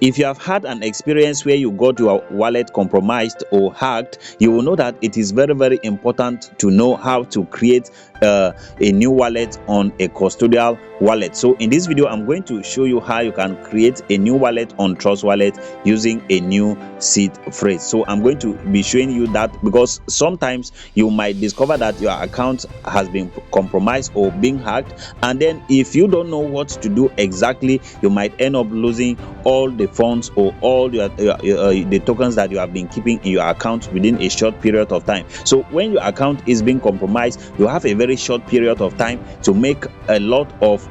If you have had an experience where you got your wallet compromised or hacked, you will know that it is very, very important to know how to create a new wallet on a custodial wallet. So in this video, I'm going to show you how you can create a new wallet on Trust Wallet using a new seed phrase. So I'm going to be showing you that, because sometimes you might discover that your account has been compromised or being hacked, and then if you don't know what to do exactly, you might end up losing all the funds or all the tokens that you have been keeping in your account within a short period of time. So when your account is being compromised, you have a very short period of time to make a lot of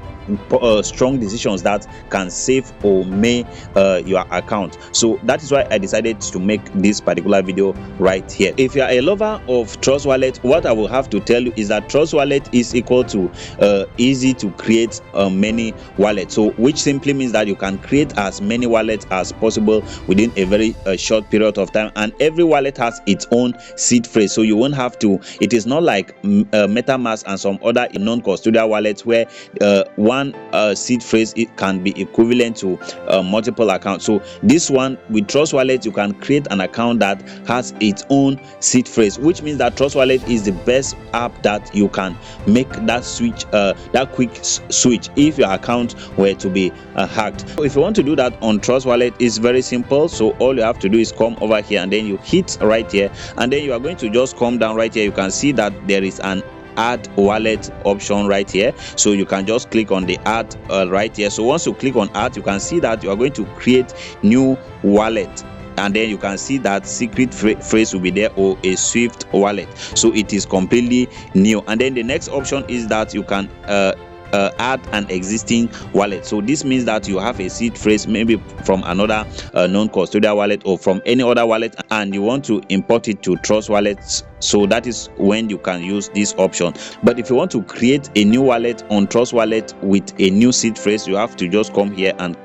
strong decisions that can save or may your account. So that is why I decided to make this particular video right here. If you are a lover of Trust Wallet, what I will have to tell you is that Trust Wallet is equal to easy to create many wallets, so which simply means that you can create as many wallets as possible within a very short period of time, and every wallet has its own seed phrase, so you won't have to, it is not like MetaMask and some other non-custodial wallets where one seed phrase it can be equivalent to multiple accounts. So this one with Trust Wallet, you can create an account that has its own seed phrase, which means that Trust Wallet is the best app that you can make that switch, that quick switch if your account were to be hacked. So if you want to do that on Trust Wallet, it's very simple. So all you have to do is come over here and then you hit right here, and then you are going to just come down right here. You can see that there is an add wallet option right here, so you can just click on the add right here. So once you click on add, you can see that you are going to create new wallet, and then you can see that secret phrase will be there, or a Swift wallet. So it is completely new. And then the next option is that you can add an existing wallet. So this means that you have a seed phrase maybe from another non-custodial wallet or from any other wallet, and you want to import it to Trust Wallets. So that is when you can use this option. But if you want to create a new wallet on Trust Wallet with a new seed phrase, you have to just come here and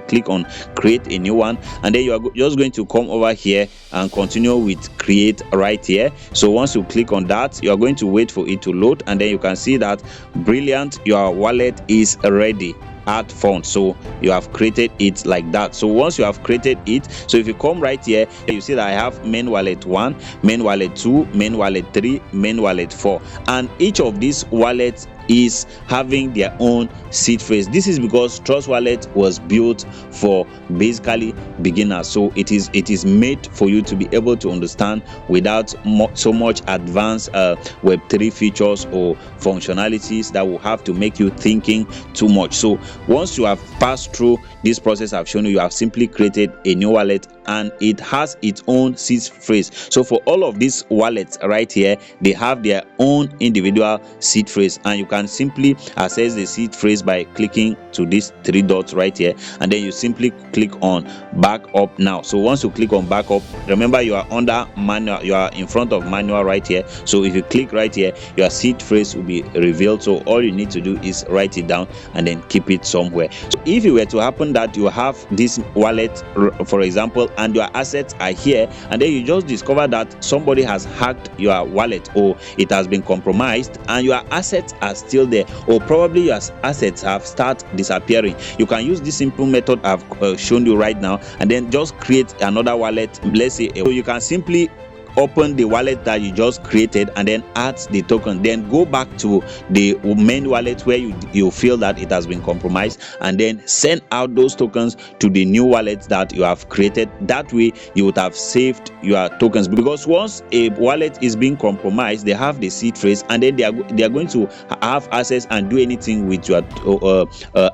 click on create a new one, and then you are just going to come over here and continue with create right here. So once you click on that, you are going to wait for it to load, and then you can see that brilliant, your wallet is ready. Add font. So you have created it like that. So once you have created it, so if you come right here, you see that I have main wallet 1, main wallet 2, main wallet 3, main wallet 4, and each of these wallets is having their own seed phrase. This is because Trust Wallet was built for basically beginners, so it is made for you to be able to understand without so much advanced Web3 features or functionalities that will have to make you thinking too much. So once you have passed through this process I've shown you, you have simply created a new wallet, and it has its own seed phrase. So for all of these wallets right here, they have their own individual seed phrase, and you can simply access the seed phrase by clicking to these 3 dots right here, and then you simply click on back up now. So once you click on back up, remember you are under manual, you are in front of manual right here. So if you click right here, your seed phrase will be revealed. So all you need to do is write it down and then keep it somewhere. So if it were to happen that you have this wallet, for example, and your assets are here, and then you just discover that somebody has hacked your wallet or it has been compromised, and your assets are still there, or probably your assets have started disappearing, you can use this simple method I've shown you right now, and then just create another wallet. Let's say, so you can simply open the wallet that you just created and then add the token, then go back to the main wallet where you feel that it has been compromised, and then send out those tokens to the new wallet that you have created. That way you would have saved your tokens, because once a wallet is being compromised, they have the seed phrase, and then they are going to have access and do anything with your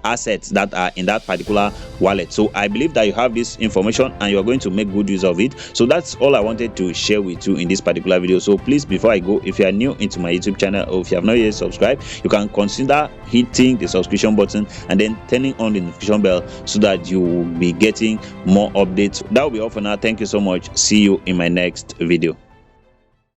assets that are in that particular wallet. So I believe that you have this information and you are going to make good use of it. So that's all I wanted to share with you in this particular video. So please, before I go, if you are new into my YouTube channel, or if you have not yet subscribed, you can consider hitting the subscription button and then turning on the notification bell so that you will be getting more updates. That will be all for now. Thank you so much. See you in my next video.